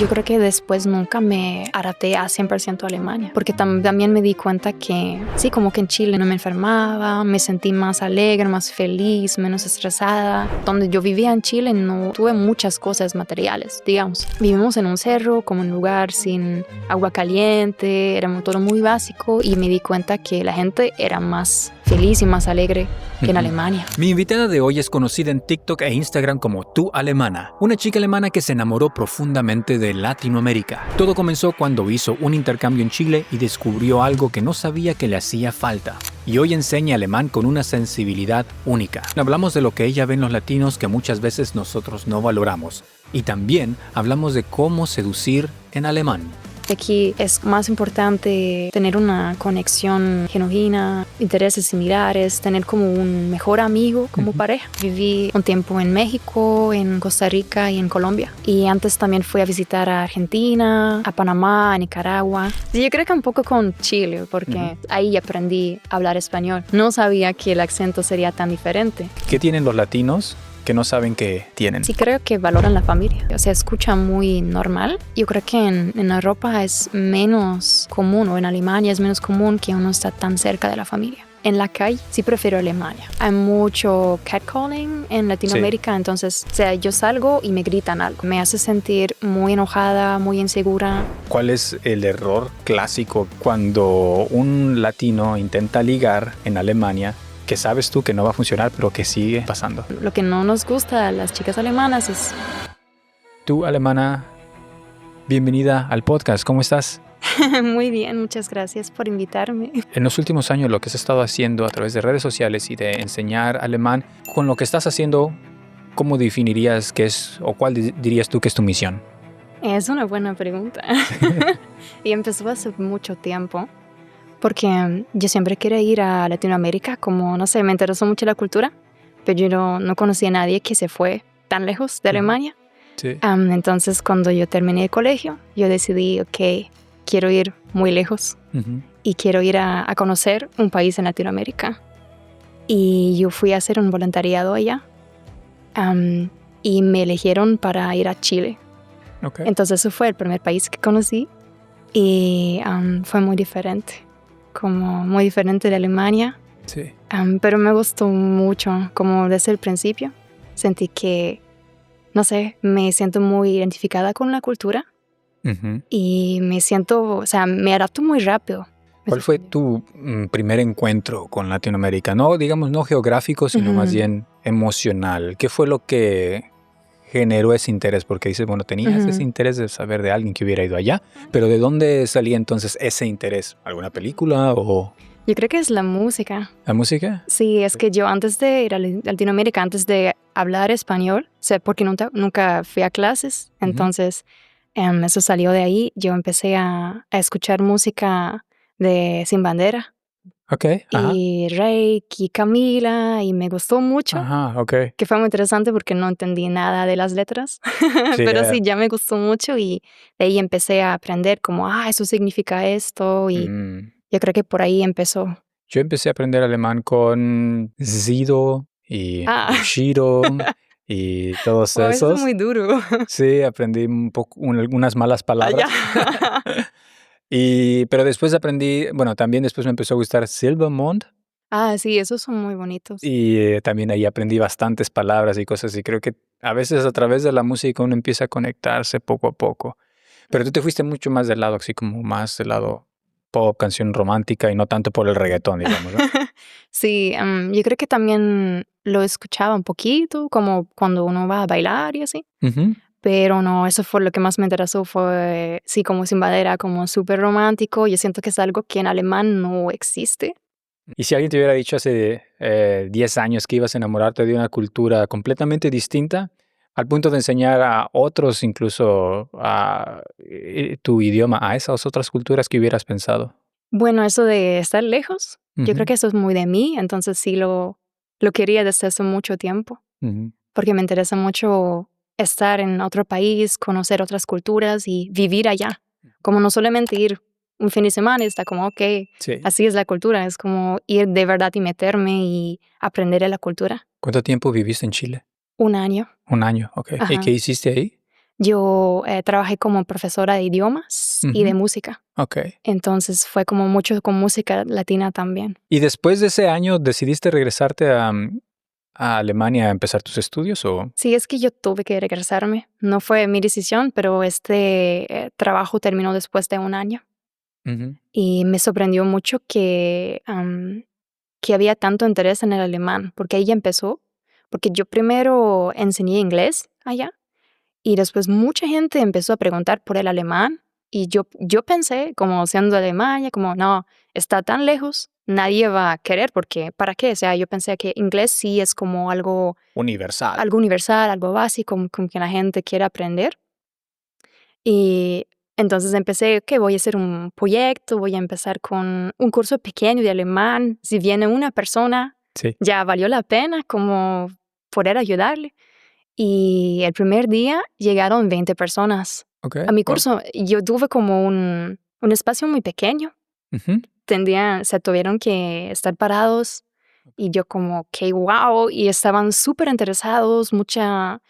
Yo creo que después nunca me adapté a 100% a Alemania, porque también me di cuenta que sí, como que en Chile no me enfermaba, me sentí más alegre, más feliz, menos estresada. Donde yo vivía en Chile no tuve muchas cosas materiales, digamos. Vivimos en un cerro, como un lugar sin agua caliente, era todo muy básico y me di cuenta que la gente era más feliz y más alegre que en Alemania. Mi invitada de hoy es conocida en TikTok e Instagram como Tu Alemana, una chica alemana que se enamoró profundamente de Latinoamérica. Todo comenzó cuando hizo un intercambio en Chile y descubrió algo que no sabía que le hacía falta. Y hoy enseña alemán con una sensibilidad única. Hablamos de lo que ella ve en los latinos que muchas veces nosotros no valoramos. Y también hablamos de cómo seducir en alemán. Aquí es más importante tener una conexión genuina, intereses similares, tener como un mejor amigo como pareja. Viví un tiempo en México, en Costa Rica y en Colombia. Y antes también fui a visitar a Argentina, a Panamá, a Nicaragua. Yo creo que un poco con Chile, porque ahí aprendí a hablar español. No sabía que el acento sería tan diferente. ¿Qué tienen los latinos que no saben que tienen? Sí, creo que valoran la familia. O sea, escucha muy normal. Yo creo que en Europa es menos común, o en Alemania es menos común que uno está tan cerca de la familia. En la calle sí prefiero Alemania. Hay mucho catcalling en Latinoamérica, entonces, o sea, yo salgo y me gritan algo. Me hace sentir muy enojada, muy insegura. ¿Cuál es el error clásico cuando un latino intenta ligar en Alemania que sabes tú que no va a funcionar, pero que sigue pasando? Lo que no nos gusta a las chicas alemanas es... Tu Alemana, bienvenida al podcast. ¿Cómo estás? Muy bien, muchas gracias por invitarme. En los últimos años, lo que has estado haciendo a través de redes sociales y de enseñar alemán, con lo que estás haciendo, ¿cómo definirías que es, o cuál dirías tú que es tu misión? Es una buena pregunta. Y empezó hace mucho tiempo, porque yo siempre quería ir a Latinoamérica, como, no sé, me interesó mucho la cultura, pero yo no conocía a nadie que se fue tan lejos de Alemania. Sí. Entonces, cuando yo terminé el colegio, yo decidí, ok, quiero ir muy lejos y quiero ir a conocer un país en Latinoamérica. Y yo fui a hacer un voluntariado allá y me eligieron para ir a Chile. Okay. Entonces, eso fue el primer país que conocí y fue muy diferente, como muy diferente de Alemania. Sí. Pero me gustó mucho, como desde el principio. Sentí que, no sé, me siento muy identificada con la cultura. Y me siento, o sea, me adapto muy rápido. ¿Cuál fue tu primer encuentro con Latinoamérica? No, digamos, no geográfico, sino más bien emocional. ¿Qué fue lo que generó ese interés? Porque dices, bueno, tenías ese interés de saber de alguien que hubiera ido allá, pero ¿de dónde salía entonces ese interés? ¿Alguna película o...? Yo creo que es la música. ¿La música? Sí, es que yo antes de ir a Latinoamérica, antes de hablar español, o sea, porque nunca fui a clases, entonces... eso salió de ahí. Yo empecé a escuchar música de Sin Bandera. Okay. Y Reik y Camila, y me gustó mucho. Okay. Que fue muy interesante porque no entendí nada de las letras. Sí, pero sí, ya me gustó mucho y de ahí empecé a aprender como, eso significa esto y yo creo que por ahí empezó. Yo empecé a aprender alemán con Sido y Shiro. Y todos esos. Eso es muy duro. Sí, aprendí un poco, algunas malas palabras. Pero después aprendí, bueno, también después me empezó a gustar Silbermond. Sí, esos son muy bonitos. Y también ahí aprendí bastantes palabras y cosas. Y creo que a veces a través de la música uno empieza a conectarse poco a poco. Pero tú te fuiste mucho más del lado, así como más del lado pop, canción romántica y no tanto por el reggaetón, digamos, ¿no? Sí, yo creo que también lo escuchaba un poquito, como cuando uno va a bailar y así. Pero no, eso fue lo que más me interesó, fue, sí, como Sin Bandera, como súper romántico. Yo siento que es algo que en alemán no existe. Y si alguien te hubiera dicho hace 10 años que ibas a enamorarte de una cultura completamente distinta, al punto de enseñar a otros incluso tu idioma, a esas otras culturas, que hubieras pensado? Bueno, eso de estar lejos, yo creo que eso es muy de mí, entonces sí lo quería desde hace mucho tiempo, porque me interesa mucho estar en otro país, conocer otras culturas y vivir allá, como no solamente ir un fin de semana y está como, ok, así es la cultura, es como ir de verdad y meterme y aprender de la cultura. ¿Cuánto tiempo viviste en Chile? 1 año. 1 año, ok. ¿Y qué hiciste ahí? Yo trabajé como profesora de idiomas y de música. Ok. Entonces fue como mucho con música latina también. ¿Y después de ese año decidiste regresarte a Alemania a empezar tus estudios o...? Sí, es que yo tuve que regresarme. No fue mi decisión, pero este trabajo terminó después de un año. Ujú. Y me sorprendió mucho que había tanto interés en el alemán, porque ella empezó, porque yo primero enseñé inglés allá y después mucha gente empezó a preguntar por el alemán y yo pensé, como siendo de Alemania, como no, está tan lejos, nadie va a querer porque ¿para qué? O sea, yo pensé que inglés sí es como algo Universal. universal, algo básico, como que la gente quiere aprender. Y entonces empecé, que voy a hacer un proyecto, voy a empezar con un curso pequeño de alemán. Si viene una persona, Sí. ya valió la pena como poder ayudarle. Y el primer día llegaron 20 personas Ok. a mi Wow. curso. Yo tuve como un espacio muy pequeño. Ujú. Se tuvieron que estar parados y yo como, que wow, y estaban súper interesados, mucha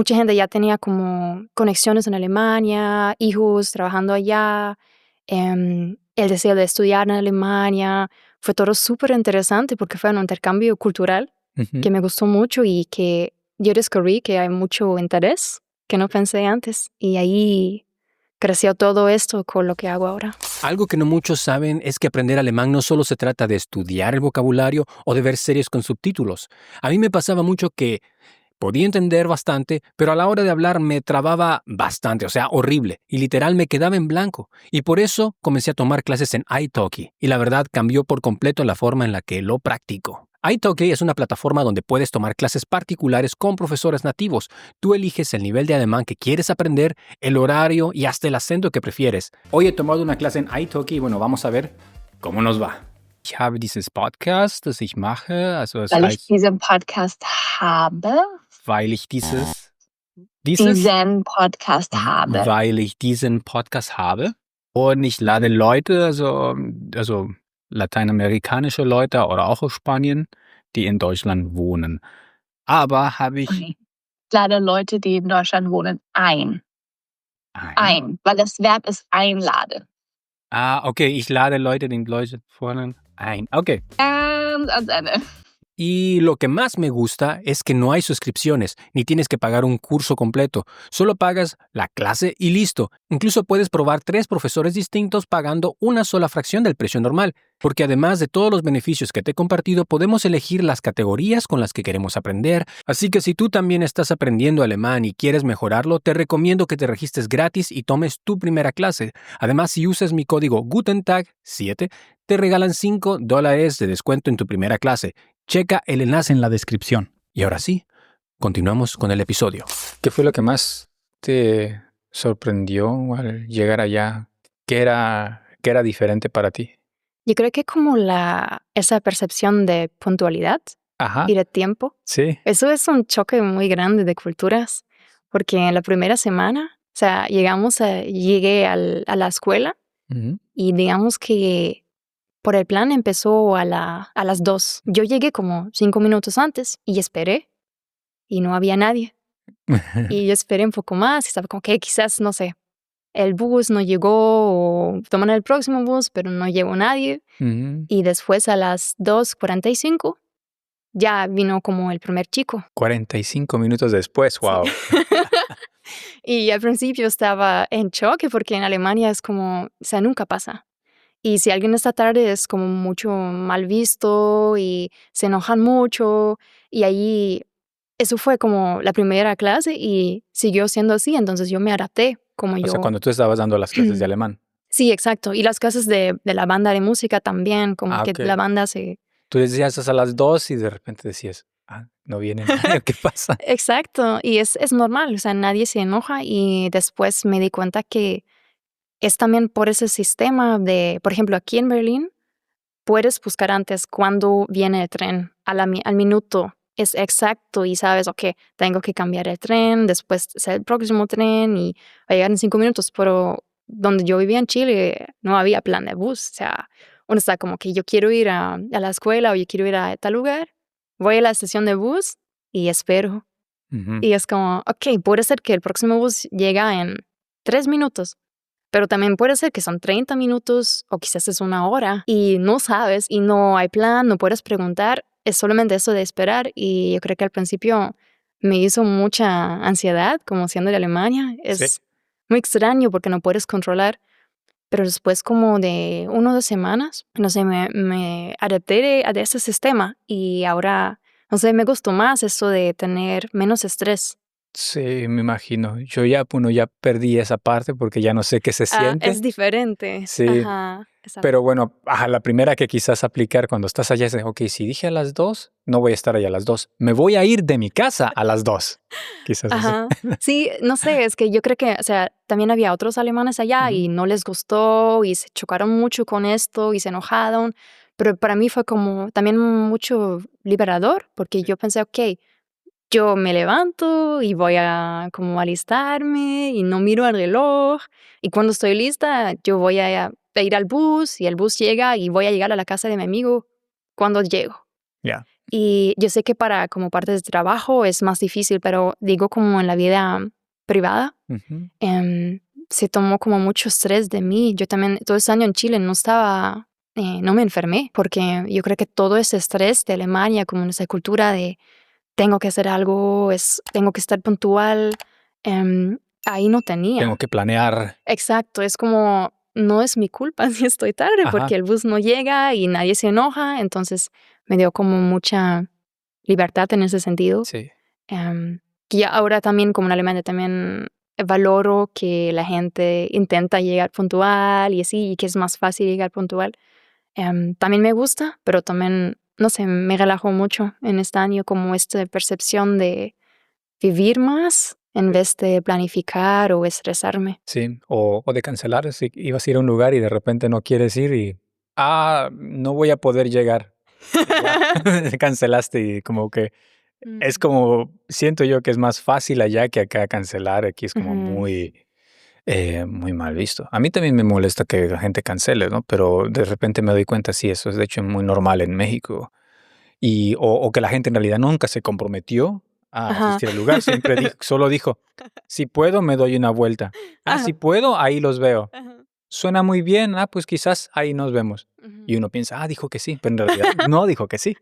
gente ya tenía como conexiones en Alemania, hijos trabajando allá, el deseo de estudiar en Alemania, fue todo súper interesante porque fue un intercambio cultural Ujú. que me gustó mucho y que yo descubrí que hay mucho interés que no pensé antes y ahí creció todo esto con lo que hago ahora. Algo que no muchos saben es que aprender alemán no solo se trata de estudiar el vocabulario o de ver series con subtítulos. A mí me pasaba mucho que podía entender bastante, pero a la hora de hablar me trababa bastante, o sea, horrible, y literal me quedaba en blanco. Y por eso comencé a tomar clases en italki, y la verdad cambió por completo la forma en la que lo practico. italki es una plataforma donde puedes tomar clases particulares con profesores nativos. Tú eliges el nivel de alemán que quieres aprender, el horario y hasta el acento que prefieres. Hoy he tomado una clase en italki y bueno, vamos a ver cómo nos va. Ich habe dieses Podcast, das ich mache, also es Weil ich heißt, diesen Podcast habe. weil ich dieses Diesen Podcast habe. weil ich diesen Podcast habe und ich lade Leute, also lateinamerikanische Leute oder auch aus Spanien, die in Deutschland wohnen. Aber habe ich Okay. Ich lade Leute, die in Deutschland wohnen, ein. Weil das Verb ist einladen. Okay, ich lade Leute, die in Deutschland wohnen, ein. Okay. Ganz ans Ende. Y lo que más me gusta es que no hay suscripciones, ni tienes que pagar un curso completo. Solo pagas la clase y listo. Incluso puedes probar 3 profesores distintos pagando una sola fracción del precio normal. Porque además de todos los beneficios que te he compartido, podemos elegir las categorías con las que queremos aprender. Así que si tú también estás aprendiendo alemán y quieres mejorarlo, te recomiendo que te registres gratis y tomes tu primera clase. Además, si usas mi código GUTENTAG7, te regalan $5 de descuento en tu primera clase. Checa el enlace en la descripción. Y ahora sí, continuamos con el episodio. ¿Qué fue lo que más te sorprendió al llegar allá? ¿Qué era diferente para ti? Yo creo que como esa percepción de puntualidad Ajá, y de tiempo, sí. eso es un choque muy grande de culturas, porque en la primera semana, o sea, llegué a la escuela Ujú. y digamos que por el plan empezó a las 2. Yo llegué como 5 minutos antes y esperé y no había nadie. Y yo esperé un poco más y estaba como que quizás, no sé, el bus no llegó o toman el próximo bus, pero no llegó nadie. Ujú. Y después a las 2:45 ya vino como el primer chico. 45 minutos después, wow. Y al principio estaba en choque porque en Alemania es como, o sea, nunca pasa. Y si alguien está tarde es como mucho mal visto y se enojan mucho. Y ahí, eso fue como la primera clase y siguió siendo así. Entonces yo me adapté como O yo. sea, cuando tú estabas dando las clases de alemán. Sí, exacto. Y las clases de la banda de música también, como que Ok. la banda se... Tú decías a las 2 y de repente decías, no viene nadie, ¿qué pasa? Exacto. Y es normal, o sea, nadie se enoja. Y después me di cuenta que es también por ese sistema de, por ejemplo, aquí en Berlín, puedes buscar antes cuándo viene el tren al minuto. Es exacto y sabes, ok, tengo que cambiar el tren, después es el próximo tren y va a llegar en 5 minutos. Pero donde yo vivía en Chile no había plan de bus. O sea, uno está como que yo quiero ir a la escuela o yo quiero ir a tal lugar, voy a la estación de bus y espero. Y es como, ok, puede ser que el próximo bus llega en 3 minutos, pero también puede ser que son 30 minutos o quizás es 1 hora y no sabes y no hay plan, no puedes preguntar. Es solamente eso de esperar y yo creo que al principio me hizo mucha ansiedad, como siendo de Alemania. Es muy extraño porque no puedes controlar. Pero después como de 1 o 2 semanas, no sé, me adapté a ese sistema y ahora, no sé, me gustó más eso de tener menos estrés. Sí, me imagino. Yo ya, bueno, ya perdí esa parte porque ya no sé qué se siente. Es diferente. Sí, Ajá, exacto. pero bueno, la primera que quizás aplicar cuando estás allá es, ok, si dije a las 2, no voy a estar allá a las 2. Me voy a ir de mi casa a las 2. Quizás así. Ajá. Sí, no sé, es que yo creo que, o sea, también había otros alemanes allá y no les gustó y se chocaron mucho con esto y se enojaron, pero para mí fue como también mucho liberador porque yo pensé, ok, yo me levanto y voy a como alistarme y no miro el reloj y cuando estoy lista yo voy a ir al bus y el bus llega y voy a llegar a la casa de mi amigo cuando llego. Ya. Y yo sé que para como parte del trabajo es más difícil, pero digo como en la vida privada, Ujú. se tomó como mucho estrés de mí. Yo también todo ese año en Chile no me enfermé, porque yo creo que todo ese estrés de Alemania, como en esa cultura de tengo que hacer algo, tengo que estar puntual, ahí no Tengo tenía. que planear. Exacto, es como, no es mi culpa si estoy tarde, Ajá. porque el bus no llega y nadie se enoja, entonces me dio como mucha libertad en ese sentido. Sí. Que ahora también, como en Alemania, también valoro que la gente intenta llegar puntual y así, y que es más fácil llegar puntual. También me gusta, pero también, no sé, me relajó mucho en este año como esta percepción de vivir más en vez de planificar o estresarme. Sí, o de cancelar, si ibas a ir a un lugar y de repente no quieres ir y, no voy a poder llegar. Y ya, cancelaste y como que es como, siento yo que es más fácil allá que acá cancelar, aquí es como Ujú. muy mal visto. A mí también me molesta que la gente cancele, ¿no? Pero de repente me doy cuenta, sí, eso es de hecho muy normal en México. O que la gente en realidad nunca se comprometió a Ajá. asistir al lugar, siempre solo dijo, si puedo, me doy una vuelta. Si Ajá. puedo, ahí los veo. Ajá. Suena muy bien, pues quizás ahí nos vemos. Y Ujú. uno piensa, dijo que sí, pero en realidad no dijo que sí.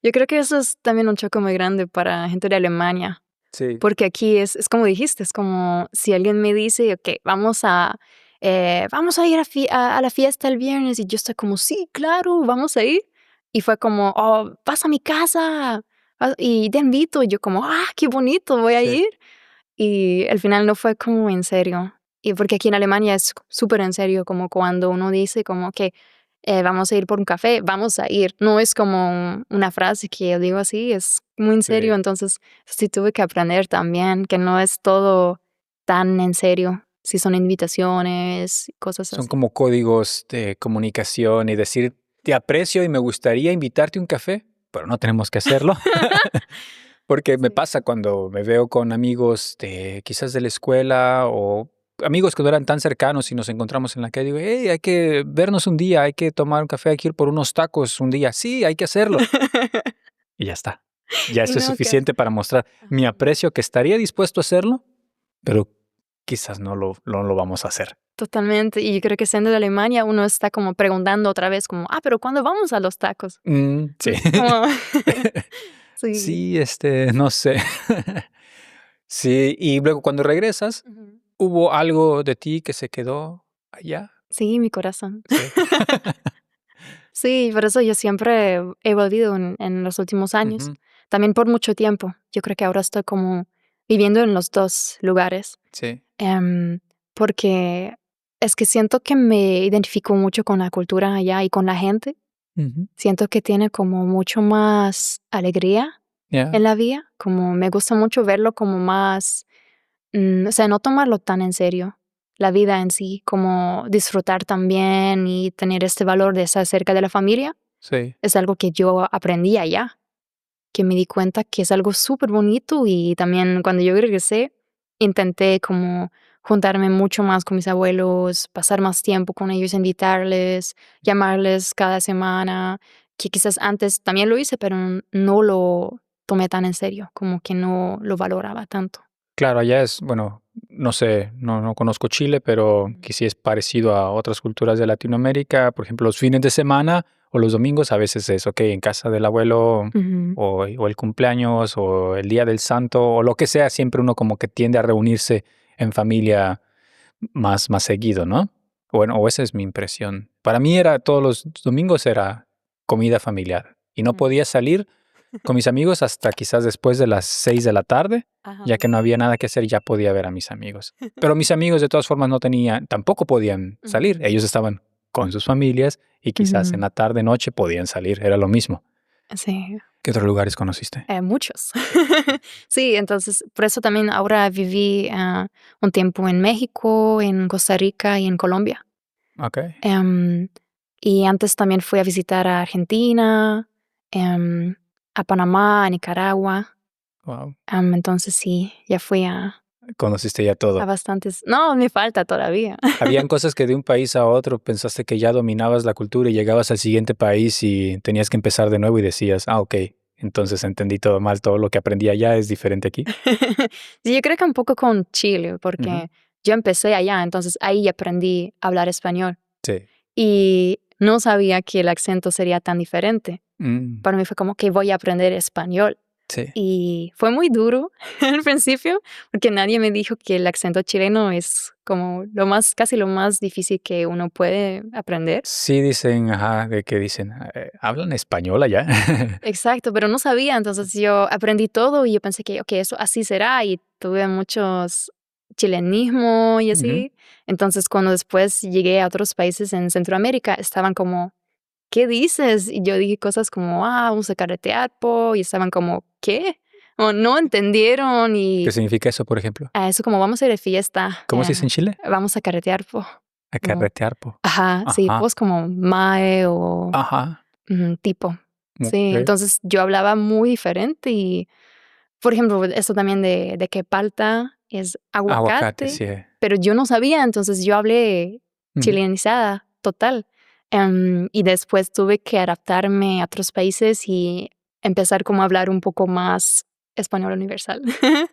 Yo creo que eso es también un choque muy grande para gente de Alemania, Sí, porque aquí es como dijiste, es como si alguien me dice, ok, vamos a ir a la fiesta el viernes, y yo estoy como, sí, claro, vamos a ir. Y fue como, oh, vas a mi casa y te invito. Y yo como, qué bonito, voy a sí, ir. Y al final no fue como en serio. Y porque aquí en Alemania es súper en serio, como cuando uno dice como que vamos a ir por un café, vamos a ir. No es como una frase que yo digo así, es muy en serio. sí. Entonces sí tuve que aprender también que no es todo tan en serio. Si son invitaciones y cosas Son así. como códigos de comunicación y decir, te aprecio y me gustaría invitarte a un café, pero no tenemos que hacerlo. Porque me Sí. pasa cuando me veo con amigos de quizás de la escuela o amigos que no eran tan cercanos y nos encontramos en la calle, digo, hey, hay que vernos un día, hay que tomar un café, hay que ir por unos tacos un día. Sí, hay que hacerlo. Y ya está. Ya Y eso es no, que suficiente para mostrar ajá. mi aprecio, que estaría dispuesto a hacerlo, pero quizás no lo vamos a hacer. Totalmente. Y yo creo que siendo de Alemania uno está como preguntando otra vez como, pero ¿cuándo vamos a los tacos? Sí. Como sí. Sí, no sé. Sí, y luego cuando regresas, Ujú. ¿hubo algo de ti que se quedó allá? Sí, mi corazón. Sí. Sí, por eso yo siempre he volvido en los últimos años, Ujú. también por mucho tiempo. Yo creo que ahora estoy como viviendo en los 2 lugares, Sí. em, porque es que siento que me identifico mucho con la cultura allá y con la gente. Ujú. Siento que tiene como mucho más alegría Ya. en la vida, como me gusta mucho verlo como más, o sea, no tomarlo tan en serio, la vida en sí, como disfrutar también y tener este valor de estar cerca de la familia. Sí. Es algo que yo aprendí allá, que me di cuenta que es algo súper bonito y también cuando yo regresé intenté como juntarme mucho más con mis abuelos, pasar más tiempo con ellos, invitarles, llamarles cada semana, que quizás antes también lo hice, pero no lo tomé tan en serio, como que no lo valoraba tanto. Claro, allá es, bueno, no sé, no conozco Chile, pero que sí es parecido a otras culturas de Latinoamérica. Por ejemplo, los fines de semana o los domingos a veces es, ok, en casa del abuelo Ujú. o el cumpleaños o el día del santo o lo que sea, siempre uno como que tiende a reunirse en familia más seguido, ¿no? Bueno, o esa es mi impresión. Para mí era todos los domingos era comida familiar y no Mm. podía salir con mis amigos hasta quizás después de las 6 de la tarde, Ajá. ya que no había nada que hacer y ya podía ver a mis amigos. Pero mis amigos de todas formas no tenían, tampoco podían salir. Ujú. Ellos estaban con sus familias y quizás en Ujú. la tarde, noche podían salir, era lo mismo. Sí, ¿Qué otros lugares conociste? muchos. Sí, entonces, por eso también ahora viví un tiempo en México, en Costa Rica y en Colombia. Ok, Em, y antes también fui a visitar a Argentina, em, a Panamá, a Nicaragua. wow. Entonces sí, ya fui a Conociste ya todo. bastantes. No, me falta todavía. Habían cosas que de un país a otro pensaste que ya dominabas la cultura y llegabas al siguiente país y tenías que empezar de nuevo y decías, ah, ok, entonces entendí todo mal, todo lo que aprendí allá es diferente aquí. Sí, yo creo que un poco con Chile, Ujú. porque yo empecé allá, entonces ahí aprendí a hablar español Sí. y no sabía que el acento sería tan diferente. Mm, Para mí fue como que voy a aprender español. sí. Y fue muy duro al principio, porque nadie me dijo que el acento chileno es como casi lo más difícil que uno puede aprender. Sí dicen, ajá, de que dicen, ¿hablan español allá? Exacto, pero no sabía, entonces yo aprendí todo y yo pensé que, ok, eso así será y tuve muchos chilenismo y Ujú. así. Entonces cuando después llegué a otros países en Centroamérica, estaban como, ¿qué dices? Y yo dije cosas como, vamos a carretear, po, y estaban como, ¿qué? O no entendieron ¿Qué y significa eso, por ejemplo? a eso como vamos a ir de fiesta, ¿Cómo se dice en Chile? vamos a carretear, po. A Como, carretear, po. ajá, sí, Ajá, pues como mae o ajá. tipo. Sí, Ok. entonces yo hablaba muy diferente y, por ejemplo, esto también de que palta es Aguacate, aguacate, sí. pero yo no sabía, entonces yo hablé Ujú. chilenizada, total. Y después tuve que adaptarme a otros países y empezar como a hablar un poco más español universal.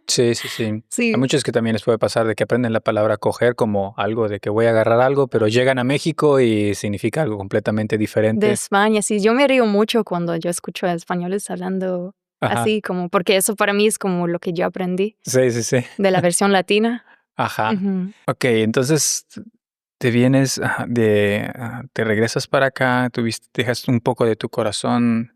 Sí, sí, sí. Hay Sí, muchos que también les puede pasar de que aprenden la palabra coger como algo de que voy a agarrar algo, pero llegan a México y significa algo completamente de diferente. España, sí, yo me río mucho cuando yo escucho a españoles hablando Ajá. así, como, porque eso para mí es como lo que yo aprendí Sí, sí, sí. de la versión latina. Ajá. Ujú. Ok, entonces te vienes te regresas para acá, dejas un poco de tu corazón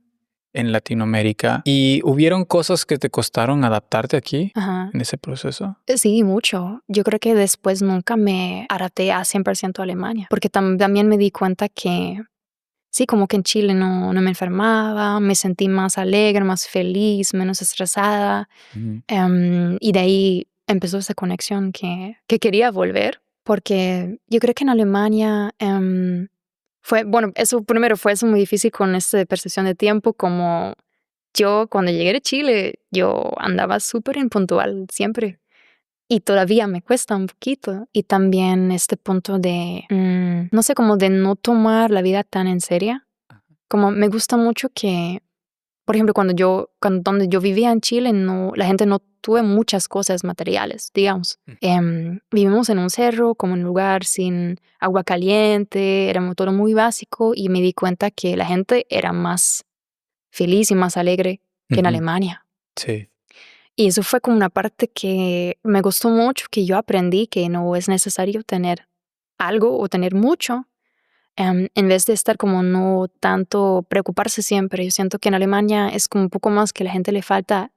en Latinoamérica y hubieron cosas que te costaron adaptarte aquí Ajá. en ese proceso. Sí, mucho. Yo creo que después nunca me adapté a 100% a Alemania, porque también me di cuenta que sí, como que en Chile no me enfermaba, me sentí más alegre, más feliz, menos estresada. Ujú. Y de ahí empezó esa conexión que quería volver, porque yo creo que en Alemania bueno, eso primero fue eso muy difícil con esta percepción de tiempo, como yo cuando llegué de Chile, yo andaba súper impuntual siempre. Y todavía me cuesta un poquito. Y también este punto de, no sé, como de no tomar la vida tan en serio. Como me gusta mucho que, por ejemplo, donde yo vivía en Chile, no, la gente no tuve muchas cosas materiales, digamos. Mm. Vivimos en un cerro, como en un lugar sin agua caliente, era todo muy básico y me di cuenta que la gente era más feliz y más alegre que en Ujú. Alemania. Sí. Y eso fue como una parte que me gustó mucho, que yo aprendí que no es necesario tener algo o tener mucho, en vez de estar como no tanto preocuparse siempre. Yo siento que en Alemania es como un poco más que a la gente le falta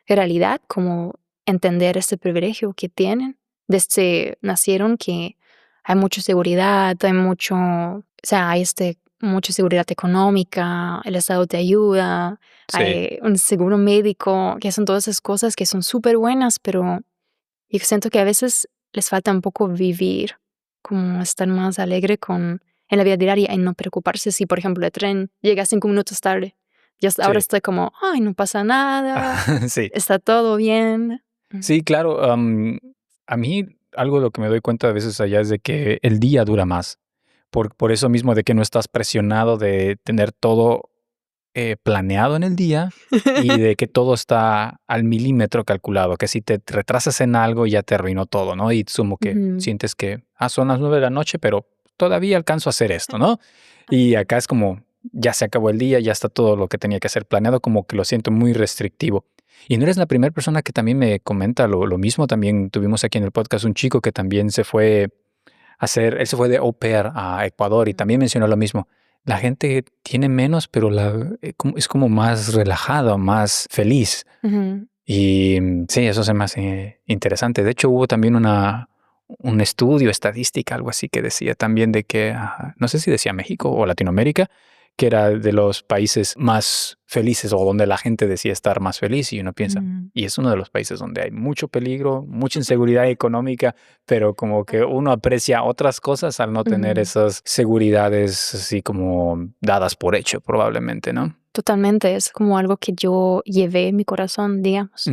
realidad, como entender este privilegio que tienen desde nacieron, que hay mucha seguridad, hay mucho, o sea, hay mucha seguridad económica, el Estado te ayuda, Sí. hay un seguro médico, que son todas esas cosas que son súper buenas, pero yo siento que a veces les falta un poco vivir, como estar más alegre en la vida diaria y no preocuparse si, por ejemplo, el tren llega 5 minutos tarde. Ahora Sí. estoy como, ay, no pasa nada, Sí. está todo bien. Sí, claro. A mí algo de lo que me doy cuenta a veces allá es de que el día dura más. Por eso mismo de que no estás presionado de tener todo planeado en el día y de que todo está al milímetro calculado, que si te retrasas en algo ya te arruinó todo, ¿no? Y como que sientes que son las 9 de la noche, pero todavía alcanzo a hacer esto, ¿no? Y acá es como, ya se acabó el día, ya está todo lo que tenía que hacer planeado, como que lo siento muy restrictivo. Y no eres la primera persona que también me comenta lo mismo. También tuvimos aquí en el podcast un chico que también se fue él se fue de au pair a Ecuador y también mencionó lo mismo. La gente tiene menos, pero es como más relajada, más feliz. Y sí, eso se me hace interesante. De hecho, hubo también un estudio, estadística, algo así, que decía también de que, no sé si decía México o Latinoamérica, que era de los países más felices o donde la gente decía estar más feliz. Y uno piensa, y es uno de los países donde hay mucho peligro, mucha inseguridad económica, pero como que uno aprecia otras cosas al no tener esas seguridades así como dadas por hecho, probablemente, ¿no? Totalmente, es como algo que yo llevé en mi corazón, digamos.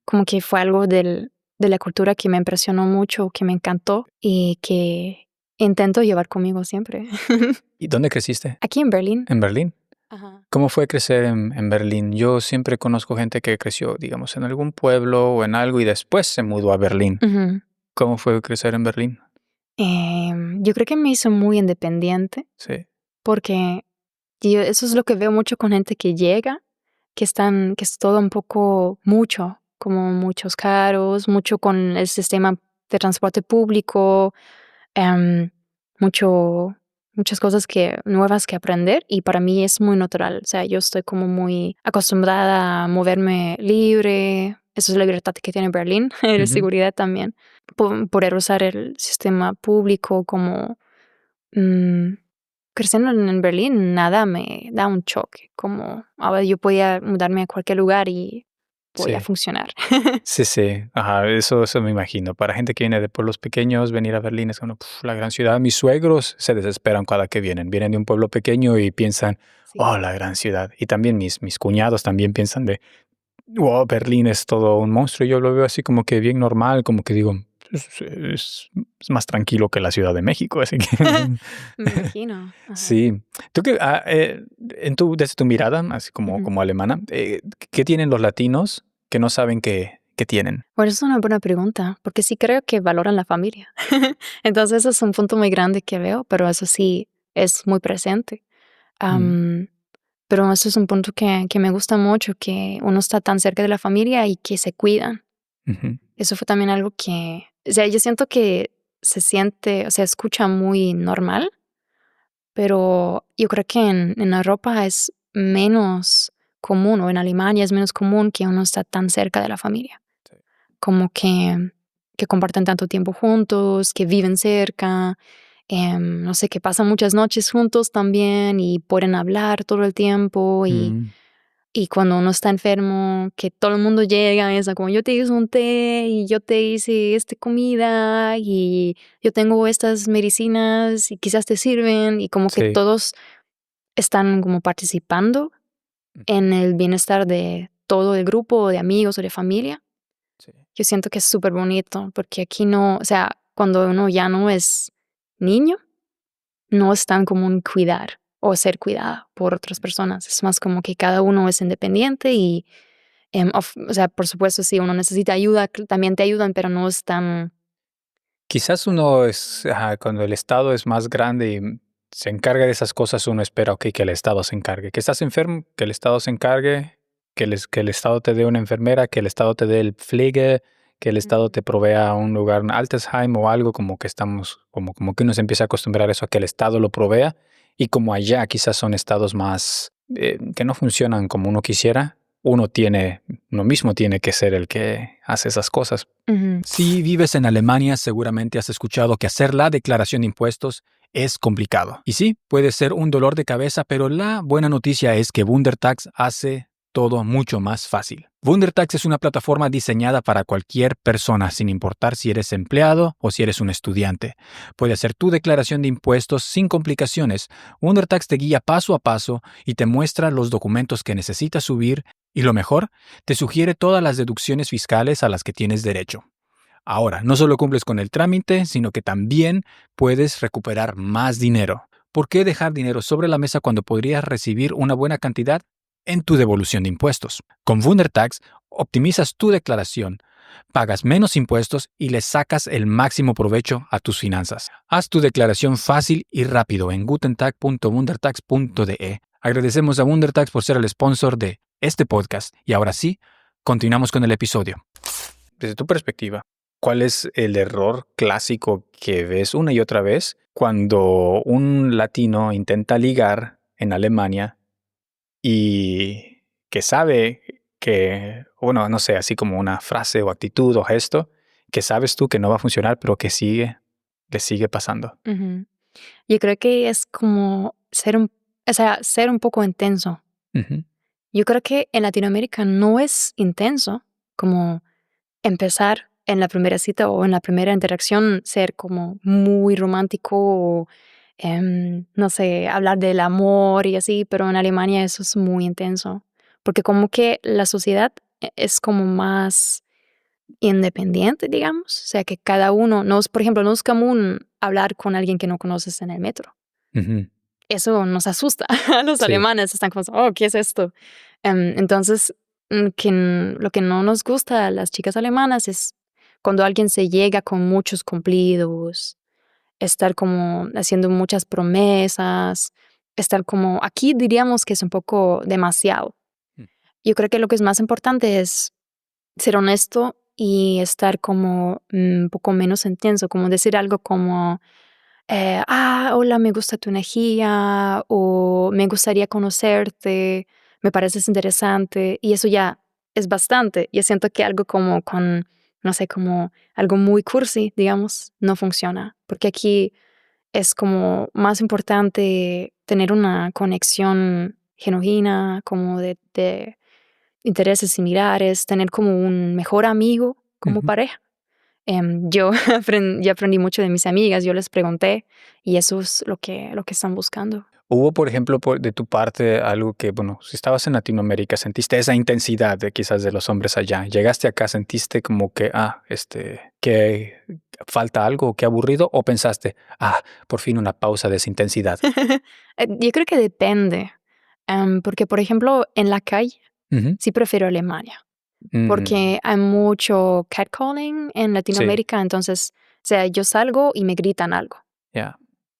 Como que fue algo de la cultura que me impresionó mucho, que me encantó y que intento llevar conmigo siempre. ¿Y dónde creciste? Aquí en Berlín. ¿En Berlín? Ajá. ¿Cómo fue crecer en Berlín? Yo siempre conozco gente que creció, digamos, en algún pueblo o en algo y después se mudó a Berlín. ¿Cómo fue crecer en Berlín? Yo creo que me hizo muy independiente. Sí. Porque eso es lo que veo mucho con gente que llega, que es todo un poco como muchos caros, mucho con el sistema de transporte público, muchas cosas nuevas que aprender, y para mí es muy natural. O sea, yo estoy como muy acostumbrada a moverme libre. Esa es la libertad que tiene Berlín, la seguridad también. Poder usar el sistema público como... creciendo en Berlín, nada me da un choque. Como ahora yo podía mudarme a cualquier lugar y voy a funcionar. Sí. Ajá, eso me imagino. Para gente que viene de pueblos pequeños, venir a Berlín es como la gran ciudad. Mis suegros se desesperan cada que vienen. Vienen de un pueblo pequeño y piensan, la gran ciudad. Y también mis cuñados también piensan wow, Berlín es todo un monstruo. Yo lo veo así como que bien normal, como que digo, es más tranquilo que la Ciudad de México, así que... Me imagino. Ajá. Sí. Tú desde tu mirada, así como alemana, ¿qué tienen los latinos que no saben que tienen? Bueno, es una buena pregunta, porque sí creo que valoran la familia. Entonces, eso es un punto muy grande que veo, pero eso sí es muy presente. Pero eso es un punto que me gusta mucho, que uno está tan cerca de la familia y que se cuidan. Eso fue también algo que, o sea, yo siento que se escucha muy normal, pero yo creo que en Europa es menos común, o en Alemania es menos común que uno está tan cerca de la familia. Sí. Como que comparten tanto tiempo juntos, que viven cerca, no sé, que pasan muchas noches juntos también y pueden hablar todo el tiempo. Y cuando uno está enfermo, que todo el mundo llega, es como yo te hice un té y yo te hice esta comida y yo tengo estas medicinas y quizás te sirven, y como que todos están como participando en el bienestar de todo el grupo de amigos o de familia. Sí. Yo siento que es súper bonito, porque aquí no, o sea, cuando uno ya no es niño, no es tan común cuidar o ser cuidado por otras personas. Es más como que cada uno es independiente y, o sea, por supuesto, si uno necesita ayuda, también te ayudan, pero no es tan... Quizás cuando el Estado es más grande y se encarga de esas cosas, uno espera, que el Estado se encargue. Que estás enfermo, que el Estado se encargue, que el Estado te dé una enfermera, que el Estado te dé el Pflege, que el Estado te provea un lugar, un Altersheim o algo, como que como que uno se empieza a acostumbrar a eso, a que el Estado lo provea. Y como allá quizás son estados más que no funcionan como uno quisiera, uno mismo tiene que ser el que hace esas cosas. Si vives en Alemania, seguramente has escuchado que hacer la declaración de impuestos es complicado. Y sí, puede ser un dolor de cabeza, pero la buena noticia es que WunderTax hace todo mucho más fácil. WunderTax es una plataforma diseñada para cualquier persona, sin importar si eres empleado o si eres un estudiante. Puedes hacer tu declaración de impuestos sin complicaciones. WunderTax te guía paso a paso y te muestra los documentos que necesitas subir, y lo mejor, te sugiere todas las deducciones fiscales a las que tienes derecho. Ahora, no solo cumples con el trámite, sino que también puedes recuperar más dinero. ¿Por qué dejar dinero sobre la mesa cuando podrías recibir una buena cantidad en tu devolución de impuestos. Con WunderTax, optimizas tu declaración, pagas menos impuestos y le sacas el máximo provecho a tus finanzas. Haz tu declaración fácil y rápido en gutentag.wundertax.de. Agradecemos a WunderTax por ser el sponsor de este podcast. Y ahora sí, continuamos con el episodio. Desde tu perspectiva, ¿cuál es el error clásico que ves una y otra vez cuando un latino intenta ligar en Alemania y que sabe que, bueno, no sé, así como una frase o actitud o gesto, que sabes tú que no va a funcionar, pero que le sigue pasando? Ujú. Yo creo que es como ser un poco intenso. Ujú. Yo creo que en Latinoamérica no es intenso como empezar en la primera cita o en la primera interacción, ser como muy romántico o, no sé, hablar del amor y así, pero en Alemania eso es muy intenso, porque como que la sociedad es como más independiente, digamos, o sea, que cada uno, por ejemplo, no es común hablar con alguien que no conoces en el metro. Ujú. Eso nos asusta a los Sí. alemanes, están como, oh, ¿qué es esto? Entonces, lo que no nos gusta a las chicas alemanas es cuando alguien se llega con muchos cumplidos, estar como haciendo muchas promesas, estar como, aquí diríamos que es un poco demasiado. Mm. Yo creo que lo que es más importante es ser honesto y estar como un poco menos intenso, como decir algo como, hola, me gusta tu energía, o me gustaría conocerte, me pareces interesante, y eso ya es bastante. Yo siento que algo como no sé, como algo muy cursi, digamos, no funciona, porque aquí es como más importante tener una conexión genuina, como de intereses similares, tener como un mejor amigo como Ujú. pareja. Yo ya aprendí mucho de mis amigas, yo les pregunté y eso es lo que están buscando. ¿Hubo, por ejemplo, de tu parte algo que, bueno, si estabas en Latinoamérica, sentiste esa intensidad de quizás de los hombres allá? ¿Llegaste acá, sentiste como que, que falta algo, que aburrido? ¿O pensaste, por fin una pausa de esa intensidad? Yo creo que depende, porque por ejemplo en la calle Ujú. sí prefiero Alemania, Mm, porque hay mucho catcalling en sí, Latinoamérica, entonces, o sea, yo salgo y me gritan algo. ya.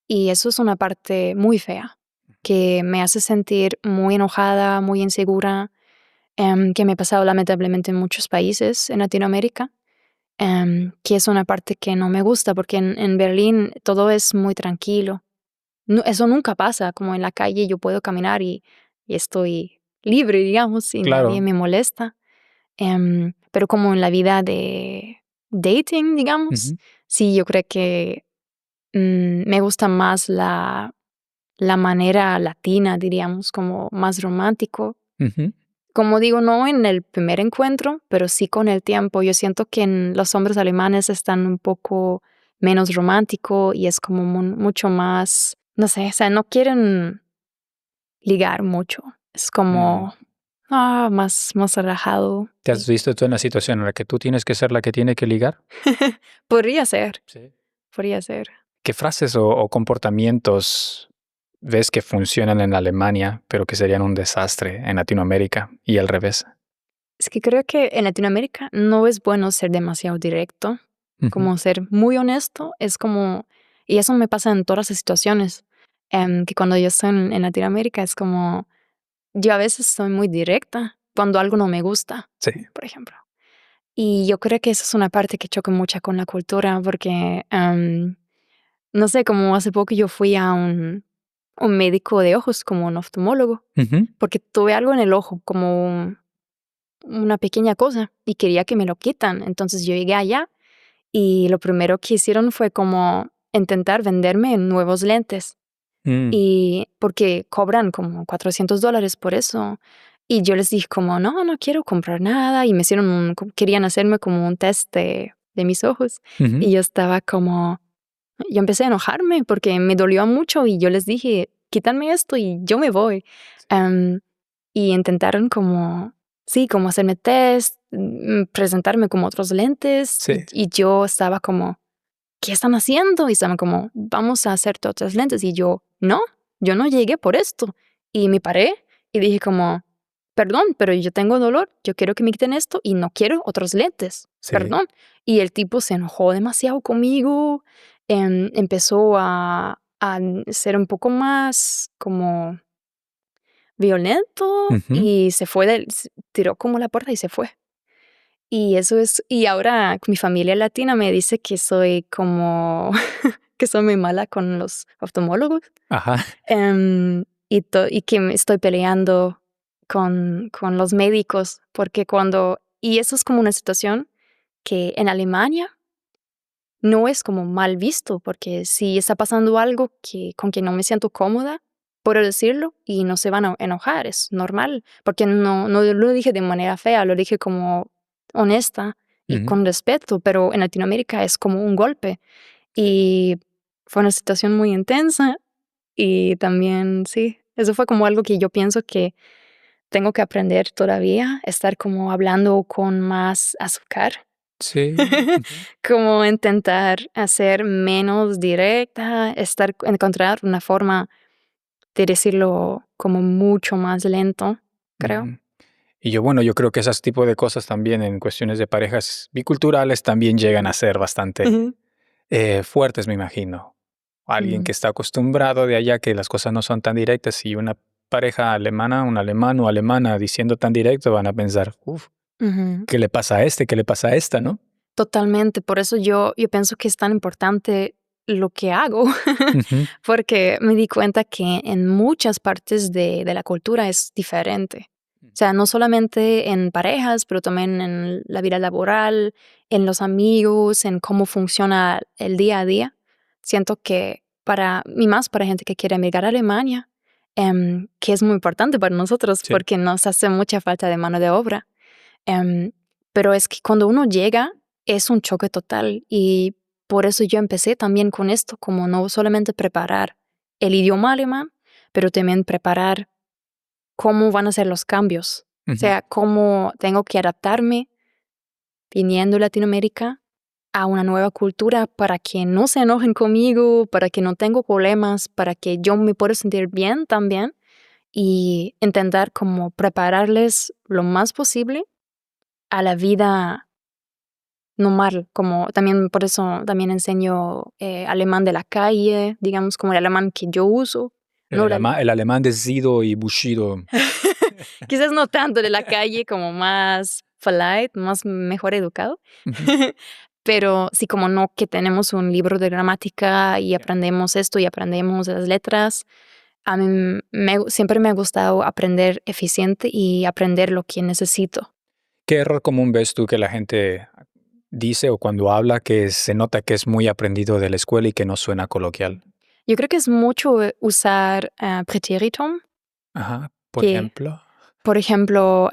Y eso es una parte muy fea, que me hace sentir muy enojada, muy insegura, que me ha pasado lamentablemente en muchos países en Latinoamérica, que es una parte que no me gusta, porque en Berlín todo es muy tranquilo. Eso nunca pasa, como en la calle yo puedo caminar y estoy libre, digamos, y nadie Claro. me molesta. Pero como en la vida de dating, digamos, Ujú, sí, yo creo que me gusta más la manera latina, diríamos, como más romántico. ujú, Como digo, no en el primer encuentro, pero sí con el tiempo. Yo siento que los hombres alemanes están un poco menos romántico y es como mucho más, no sé, o sea, no quieren ligar mucho. Es mm. como más relajado. ¿Te has visto tú en la situación en la que tú tienes que ser la que tiene que ligar? Podría ser, Sí. podría ser. ¿Qué frases o comportamientos ves que funcionan en Alemania, pero que serían un desastre en Latinoamérica y al revés? Es que creo que en Latinoamérica no es bueno ser demasiado directo, Ujú. como ser muy honesto, es como, y eso me pasa en todas las situaciones, que cuando yo estoy en Latinoamérica es como, yo a veces soy muy directa cuando algo no me gusta, Sí. por ejemplo. Y yo creo que esa es una parte que choca mucho con la cultura, porque, no sé, como hace poco yo fui a un médico de ojos, como un oftalmólogo, Ujú. porque tuve algo en el ojo, como una pequeña cosa y quería que me lo quitan. Entonces yo llegué allá y lo primero que hicieron fue como intentar venderme nuevos lentes Mm, y porque cobran como $400 por eso. Y yo les dije como, no quiero comprar nada y me hicieron querían hacerme como un test de mis ojos ujú. y yo estaba como, yo empecé a enojarme porque me dolió mucho y yo les dije, quítame esto y yo me voy. Em, y intentaron como, sí, como hacerme test, presentarme como otros lentes Sí. y yo estaba como, ¿qué están haciendo? Y estaban como, vamos a hacerte otras lentes. Y yo no llegué por esto. Y me paré y dije como, perdón, pero yo tengo dolor, yo quiero que me quiten esto y no quiero otros lentes, Sí. perdón. Y el tipo se enojó demasiado conmigo, empezó a ser un poco más como violento Ujú. y se fue, tiró como la puerta y se fue. Y eso es, y ahora mi familia latina me dice que soy como, que soy muy mala con los oftalmólogos. Ajá. Y que me estoy peleando con los médicos, porque y eso es como una situación que en Alemania no es como mal visto, porque si está pasando algo con que no me siento cómoda, puedo decirlo y no se van a enojar, es normal, porque no lo dije de manera fea, lo dije como honesta y Ujú. con respeto, pero en Latinoamérica es como un golpe. Y fue una situación muy intensa y también, sí, eso fue como algo que yo pienso que tengo que aprender todavía, estar como hablando con más azúcar. Sí. Ujú. Como intentar ser menos directa, encontrar una forma de decirlo como mucho más lento, creo. Ujú. Y yo creo que esos tipo de cosas también en cuestiones de parejas biculturales también llegan a ser bastante Ujú, fuertes, me imagino. Alguien que ujú, está acostumbrado de allá que las cosas no son tan directas y una pareja alemana, un alemán o alemana diciendo tan directo van a pensar, uff, ujú. ¿qué le pasa a este? ¿Qué le pasa a esta? ¿No? Totalmente, por eso yo pienso que es tan importante lo que hago, Ujú. porque me di cuenta que en muchas partes de la cultura es diferente. O sea, no solamente en parejas, pero también en la vida laboral, en los amigos, en cómo funciona el día a día. Siento que y más para gente que quiere emigrar a Alemania, que es muy importante para nosotros Sí. porque nos hace mucha falta de mano de obra. Em, pero es que cuando uno llega es un choque total y por eso yo empecé también con esto, como no solamente preparar el idioma alemán, pero también preparar cómo van a ser los cambios. O Ujú. sea, cómo tengo que adaptarme viniendo a Latinoamérica a una nueva cultura para que no se enojen conmigo, para que no tengo problemas, para que yo me pueda sentir bien también y intentar como prepararles lo más posible a la vida normal, como también por eso también enseño alemán de la calle, digamos como el alemán que yo uso, no El alemán de Sido y Bushido. quizás no tanto de la calle como más polite, más mejor educado, Ujú. pero sí como no que tenemos un libro de gramática y aprendemos esto y aprendemos las letras. A mí siempre me ha gustado aprender eficiente y aprender lo que necesito. ¿Qué error común ves tú que la gente dice o cuando habla que se nota que es muy aprendido de la escuela y que no suena coloquial? Yo creo que es mucho usar Präteritum, Ajá, por que ejemplo. por ejemplo,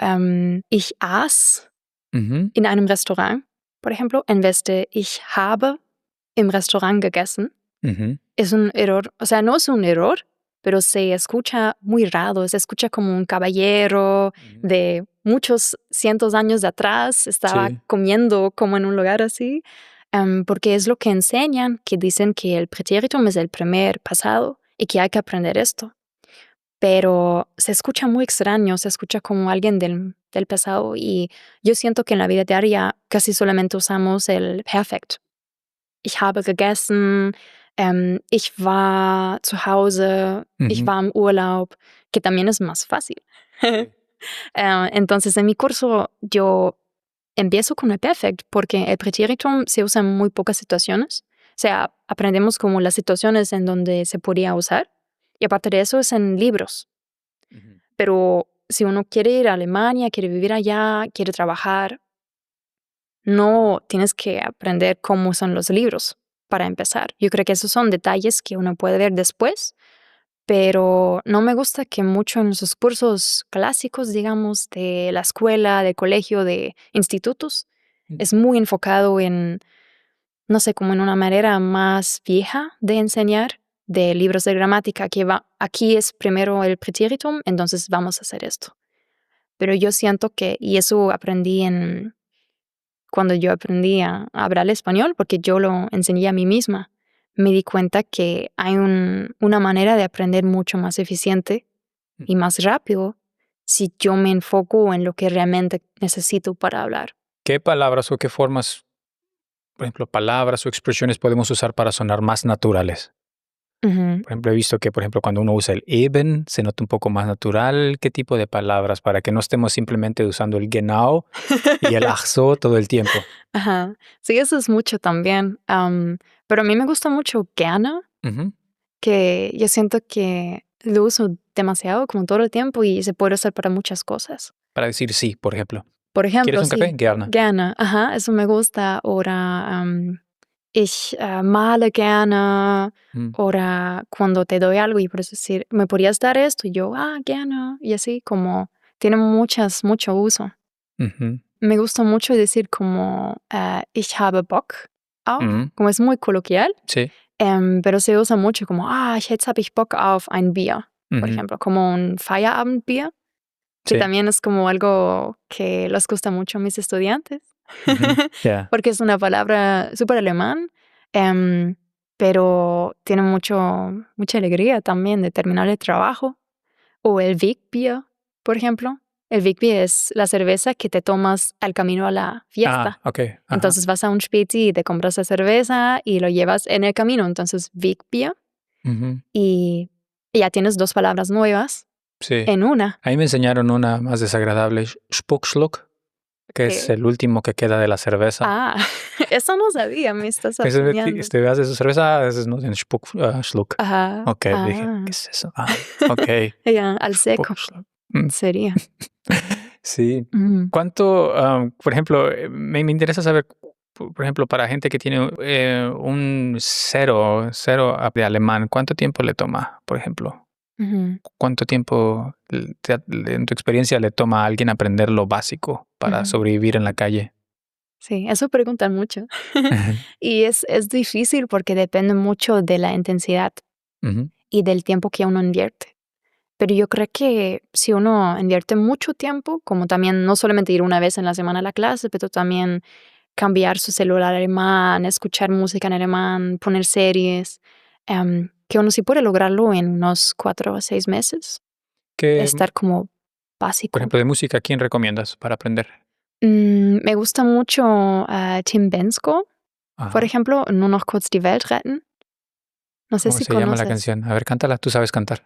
ich aß Ujú. in einem Restaurant, por ejemplo, en vez de ich habe im Restaurant gegessen. Ujú. Es un error, o sea, no es un error, pero se escucha muy raro, se escucha como un caballero Ujú. de muchos cientos años de atrás, estaba Sí. comiendo como en un lugar así, porque es lo que enseñan, que dicen que el pretéritum es el primer pasado y que hay que aprender esto. Pero se escucha muy extraño, se escucha como alguien del pasado y yo siento que en la vida diaria casi solamente usamos el Perfekt. Ich habe gegessen, ich war zu Hause, ich Ujú. war im Urlaub, que también es más fácil. Sí. Entonces, en mi curso yo empiezo con el Perfekt porque el Präteritum se usa en muy pocas situaciones. O sea, aprendemos como las situaciones en donde se podía usar y aparte de eso es en libros. Ujú. Pero si uno quiere ir a Alemania, quiere vivir allá, quiere trabajar, no tienes que aprender cómo son los libros para empezar. Yo creo que esos son detalles que uno puede ver después, pero no me gusta que mucho en esos cursos clásicos, digamos, de la escuela, de colegio, de institutos, es muy enfocado en, no sé, como en una manera más vieja de enseñar, de libros de gramática, que aquí es primero el pretéritum, entonces vamos a hacer esto. Pero yo siento que, y eso aprendí cuando yo aprendí a hablar español, porque yo lo enseñé a mí misma, me di cuenta que hay una manera de aprender mucho más eficiente y más rápido si yo me enfoco en lo que realmente necesito para hablar. ¿Qué palabras o qué formas, por ejemplo, palabras o expresiones podemos usar para sonar más naturales? Ujú. Por ejemplo, he visto que, por ejemplo, cuando uno usa el eben, se nota un poco más natural. ¿Qué tipo de palabras para que no estemos simplemente usando el genau y el ach so todo el tiempo? Ajá. Sí, eso es mucho también. Pero a mí me gusta mucho gerne, Ujú. que yo siento que lo uso demasiado, como todo el tiempo, y se puede usar para muchas cosas. Para decir sí, por ejemplo. Por ¿Quieres ejemplo, un café? sí, Gerne. gerne, ajá, eso me gusta. Oder ich male gerne. Mm. Oder cuando te doy algo y puedes decir, ¿me podrías dar esto? Y yo, gerne. Y así como tiene mucho uso. Ujú. Me gusta mucho decir como ich habe Bock auf, Mm. como es muy coloquial, Sí. pero se usa mucho como, jetzt habe ich Bock auf ein Bier, por Ujú. ejemplo, como un Feierabendbier, que Sí. también es como algo que les gusta mucho a mis estudiantes, Ujú. Ya. porque es una palabra súper alemán, em, pero tiene mucha alegría también de terminar el trabajo. O el Wegbier, por ejemplo. El Wegbier es la cerveza que te tomas al camino a la fiesta. Ok. Ajá. Entonces vas a un Späti y te compras la cerveza y lo llevas en el camino. Entonces Wegbier. Ujú. Y ya tienes 2 palabras nuevas Sí. en una. Ahí me enseñaron una más desagradable, Spuckschluck, que es Que, el último que queda de la cerveza. eso no sabía, me estás Que se enseñando. te hace su cerveza, a veces no tiene Schluck. Ajá. Ok, dije, ¿qué es eso? Ok. Ya, al seco Spuckschluck. Mm. sería. Sí. Mm, ¿Cuánto, por ejemplo, me interesa saber, por ejemplo, para gente que tiene un cero de alemán, ¿cuánto tiempo le toma, por ejemplo? ujú, ¿Cuánto tiempo, en tu experiencia, le toma a alguien aprender lo básico para ujú. sobrevivir en la calle? Sí, eso preguntan mucho. Y es difícil porque depende mucho de la intensidad Ujú. y del tiempo que uno invierte. Pero yo creo que si uno invierte mucho tiempo, como también no solamente ir una vez en la semana a la clase, pero también cambiar su celular alemán, escuchar música en alemán, poner series, que uno sí puede lograrlo en unos 4 o 6 meses, ¿Qué, estar como por básico. ejemplo, de música, quién recomiendas para aprender? Me gusta mucho Tim Bensko, por Ajá. ejemplo, Nur noch kurz die Welt retten. No sé ¿Cómo si se llama la conoces. canción? A ver, cántala, tú sabes cantar.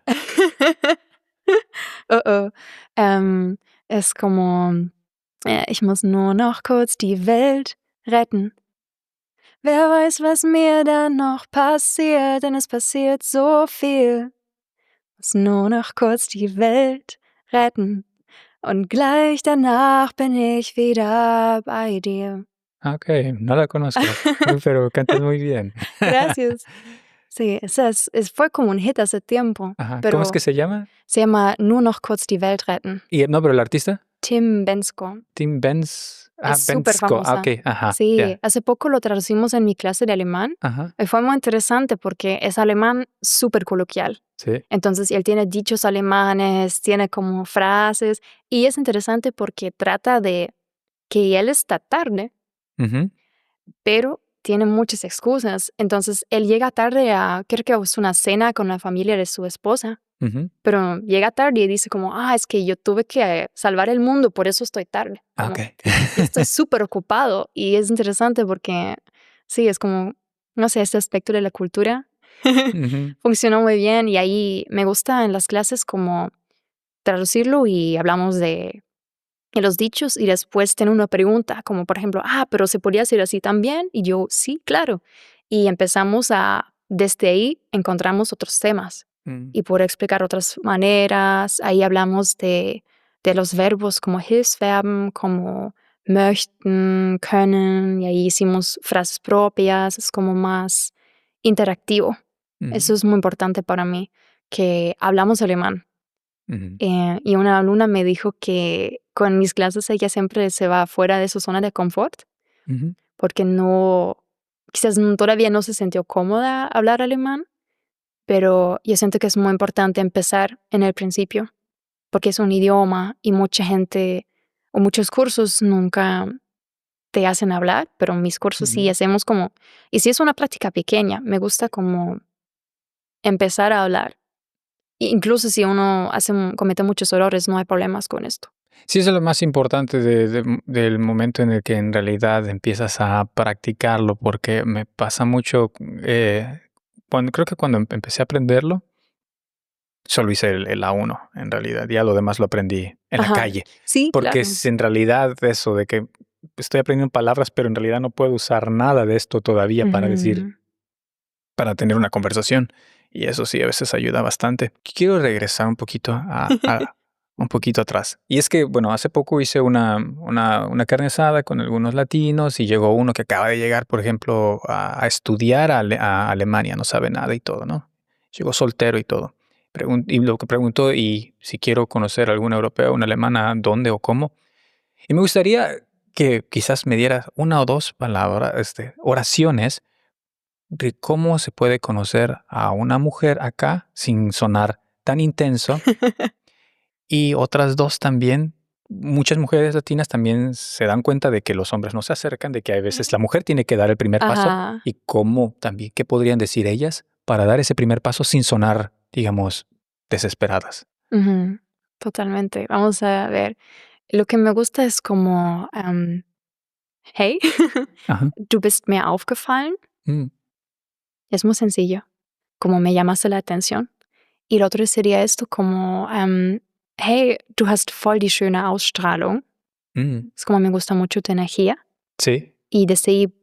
Oh, oh. Es como, ich muss nur noch kurz die Welt retten. Wer weiß, was mir dann noch passiert, denn es passiert so viel. Muss nur noch kurz die Welt retten. Und gleich danach bin ich wieder bei dir. Ok, no la conozco, pero cantas muy bien. Gracias. Sí, fue como un hit hace tiempo, Ajá. ¿Cómo es que pero se llama? se llama Nur noch kurz die Welt retten. Y no, pero el artista, Tim Bensko. Tim Es súper Bensko. famosa. Ok, ajá, Sí, ya. hace poco lo traducimos en mi clase de alemán Ajá, y fue muy interesante porque es alemán súper coloquial. sí. Entonces, él tiene dichos alemanes, tiene como frases y es interesante porque trata de que él está tarde, Ujú, pero tiene muchas excusas. Entonces, él llega tarde creo que es una cena con la familia de su esposa, ujú. pero llega tarde y dice como, es que yo tuve que salvar el mundo, por eso estoy tarde. Ok. Como, yo estoy súper ocupado y es interesante porque, sí, es como, no sé, este aspecto de la cultura Ujú, funcionó muy bien y ahí me gusta en las clases como traducirlo y hablamos de los dichos y después tener una pregunta, como por ejemplo, pero ¿se podría hacer así también? Y yo, sí, claro. Y empezamos desde ahí encontramos otros temas mm, y por explicar otras maneras. Ahí hablamos de los verbos como Hilfsverben, como möchten, können, y ahí hicimos frases propias, es como más interactivo. ujú, Eso es muy importante para mí, que hablamos alemán. ujú, Y una alumna me dijo que con mis clases ella siempre se va fuera de su zona de confort ujú, porque quizás todavía no se sintió cómoda hablar alemán, pero yo siento que es muy importante empezar en el principio porque es un idioma y mucha gente o muchos cursos nunca te hacen hablar, pero mis cursos sí ujú. hacemos como, y si es una práctica pequeña, me gusta como empezar a hablar Incluso si uno comete muchos errores, no hay problemas con esto. Sí, eso es lo más importante del momento en el que en realidad empiezas a practicarlo, porque me pasa mucho, creo que cuando empecé a aprenderlo, solo hice el A1 en realidad, ya lo demás lo aprendí en la Ajá. calle, Sí, porque claro. es en realidad eso de que estoy aprendiendo palabras, pero en realidad no puedo usar nada de esto todavía para decir, para tener una conversación. Y eso sí, a veces ayuda bastante. Quiero regresar un poquito un poquito atrás. Y es que, bueno, hace poco hice una carne asada con algunos latinos y llegó uno que acaba de llegar, por ejemplo, a estudiar a Alemania, no sabe nada y todo, ¿no? Llegó soltero y todo. Y lo que preguntó, y si quiero conocer a algún europeo, una alemana, ¿dónde o cómo? Y me gustaría que quizás me dieras una o dos palabras, oraciones de cómo se puede conocer a una mujer acá sin sonar tan intenso. Y otras dos también, muchas mujeres latinas también se dan cuenta de que los hombres no se acercan, de que a veces la mujer tiene que dar el primer paso. Ajá. Y cómo también, qué podrían decir ellas para dar ese primer paso sin sonar, digamos, desesperadas. Totalmente. Vamos a ver. Lo que me gusta es como, hey, Ajá. du bist mir aufgefallen. Mm. Es muy sencillo. Como me llamaste la atención. Y lo otro sería esto como, hey, du hast voll die schöne Ausstrahlung. Mm. Es como me gusta mucho tu energía. Sí. Y desde ahí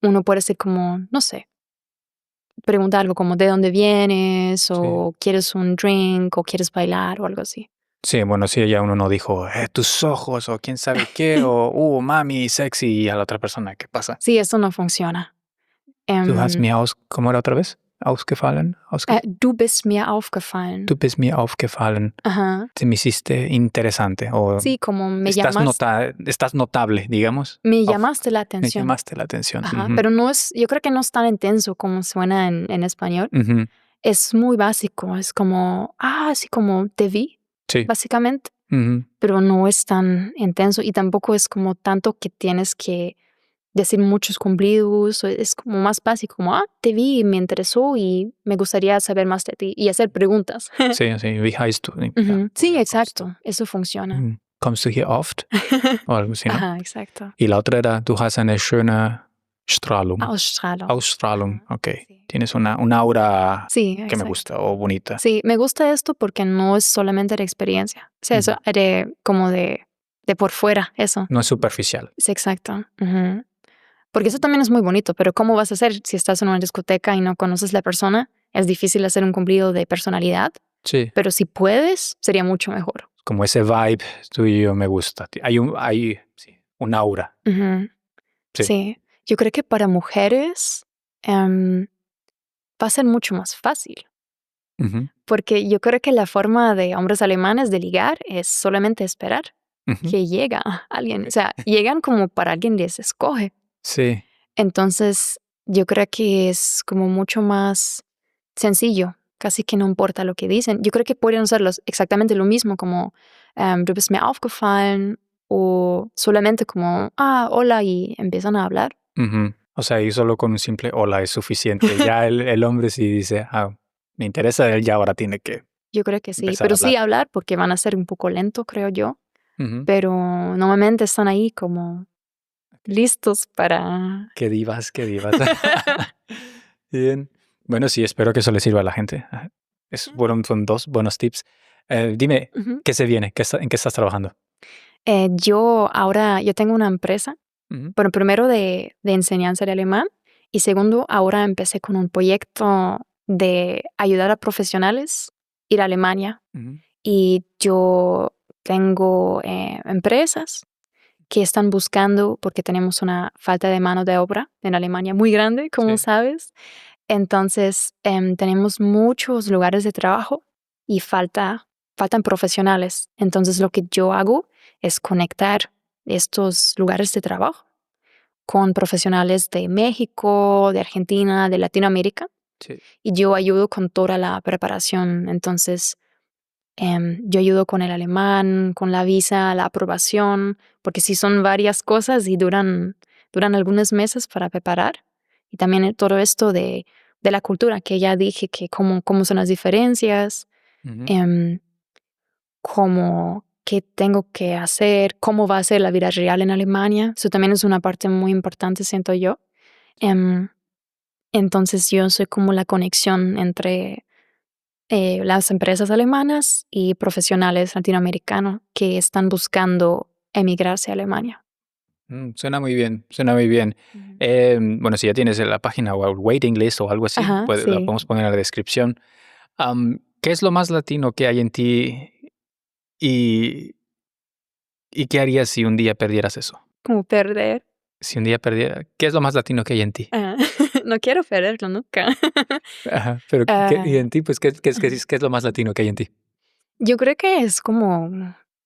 uno puede ser como, no sé, preguntar algo como de dónde vienes o quieres un drink o quieres bailar o algo así. Sí, bueno, sí, ya uno no dijo, tus ojos o quién sabe qué, o mami, sexy, y a la otra persona, ¿qué pasa? Sí, esto no funciona. Du hast mir ¿cómo era otra vez? Ausgefallen? Du bist mir aufgefallen. Du bist mir aufgefallen. Ajá. Te me hiciste interesante. O Sí, como me estás notable, digamos. Me llamaste la Me atención. llamaste la atención. Ajá, pero no es, yo creo que no es tan intenso como suena en español. Ujú. Es muy básico, es como, así como te vi, Sí. básicamente, Ujú. pero no es tan intenso y tampoco es como tanto que tienes que decir muchos cumplidos, es como más básico, como, te vi, me interesó y me gustaría saber más de ti y hacer preguntas. Sí, sí. Wie heißt du? Sí, exacto, eso funciona. Kommst du hier oft? O algo así, ¿no? Ajá, exacto. Y la otra era, du hast eine schöne Strahlung. Ausstrahlung. Ausstrahlung, ok. Sí. Tienes una aura Sí, que me exacto. gusta o bonita. Sí, me gusta esto porque no es solamente de experiencia. O sea, eso como de por fuera, eso. No es superficial. Sí, exacto. Porque eso también es muy bonito, pero ¿cómo vas a hacer si estás en una discoteca y no conoces la persona? Es difícil hacer un cumplido de personalidad, Sí. pero si puedes, sería mucho mejor. Como ese vibe tuyo me gusta. Hay un aura. Sí. Sí. Yo creo que para mujeres va a ser mucho más fácil. Ujú. Porque yo creo que la forma de hombres alemanes de ligar es solamente esperar Ujú. que llega alguien. O sea, llegan como para alguien les escoge. Sí. Entonces, yo creo que es como mucho más sencillo. Casi que no importa lo que dicen. Yo creo que pueden usar exactamente lo mismo, como du bist mir aufgefallen, o solamente como, hola, y empiezan a hablar. Ujú. O sea, y solo con un simple hola es suficiente. Ya el hombre sí dice, me interesa él, ya ahora tiene que Yo creo que sí, empezar a pero sí hablar. hablar porque van a ser un poco lento, creo yo. Ujú. Pero normalmente están ahí como listos para... Qué divas, qué divas. Bien. Bueno, sí, espero que eso le sirva a la gente. Son dos buenos tips. Dime, Ujú. ¿qué se viene? ¿En qué estás trabajando? Yo tengo una empresa, Ujú. bueno, primero de enseñanza de alemán y segundo, ahora empecé con un proyecto de ayudar a profesionales a ir a Alemania. Ujú. Y yo tengo empresas que están buscando, porque tenemos una falta de mano de obra en Alemania muy grande, como Sí. sabes. Entonces, tenemos muchos lugares de trabajo y faltan profesionales. Entonces, lo que yo hago es conectar estos lugares de trabajo con profesionales de México, de Argentina, de Latinoamérica. Sí. Y yo ayudo con toda la preparación. Entonces, yo ayudo con el alemán, con la visa, la aprobación, porque sí son varias cosas y duran algunos meses para preparar. Y también todo esto de la cultura, que ya dije que cómo son las diferencias. Ujú. Como qué tengo que hacer, cómo va a ser la vida real en Alemania. Eso también es una parte muy importante, siento yo. Em, entonces yo soy como la conexión entre las empresas alemanas y profesionales latinoamericanos que están buscando emigrarse a Alemania. Suena muy bien, suena muy bien. Bueno, si ya tienes la página o el waiting list o algo así, Ajá, la sí. podemos poner en la descripción. ¿Qué es lo más latino que hay en ti y, y qué harías si un día perdieras eso? Como perder. Si un día perdiera, ¿qué es lo más latino que hay en ti? Ah, no quiero perderlo nunca. Ajá, pero ¿y en ti? Pues, ¿qué es lo más latino que hay en ti? Yo creo que es como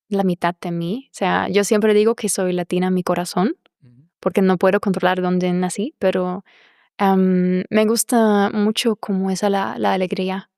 la mitad de mí. O sea, yo siempre digo que soy latina en mi corazón, porque no puedo controlar dónde nací, pero me gusta mucho como la alegría,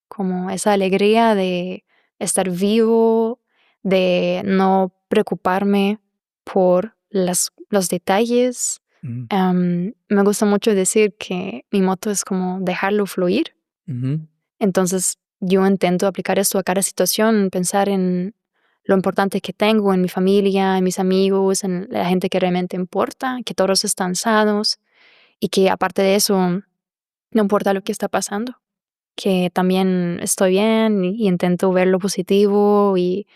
como esa alegría de estar vivo, de no preocuparme por los detalles. Mm, Me gusta mucho decir que mi moto es como dejarlo fluir. ujú, Entonces, yo intento aplicar esto a cada situación, pensar en lo importante que tengo en mi familia, en mis amigos, en la gente que realmente importa, que todos están sanos y que aparte de eso, no importa lo que está pasando, que también estoy bien y intento ver lo positivo y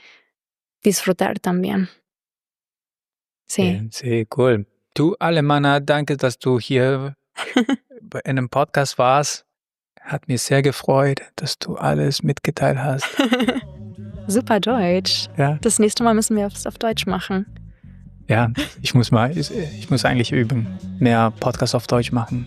disfrutar también. Sí. sí, cool. Du, Alemana, danke, dass du hier in einem Podcast warst. Hat mich sehr gefreut, dass du alles mitgeteilt hast. Super Deutsch. Ja, Das nächste Mal müssen wir es auf Deutsch machen. ja, ich muss eigentlich üben, mehr Podcasts auf Deutsch machen.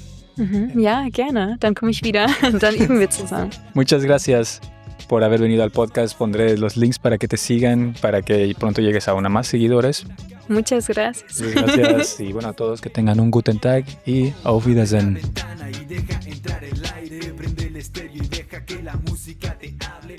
Ja, gerne. Dann komme ich wieder. Dann üben wir zusammen. Muchas gracias por haber venido al podcast. Pondré los links para que te sigan, para que pronto llegues a una más seguidores. Muchas gracias. Gracias y bueno, a todos que tengan un guten Tag y auf Wiedersehen. Y deja entrar el aire, prende el estéreo y deja que la música te hable.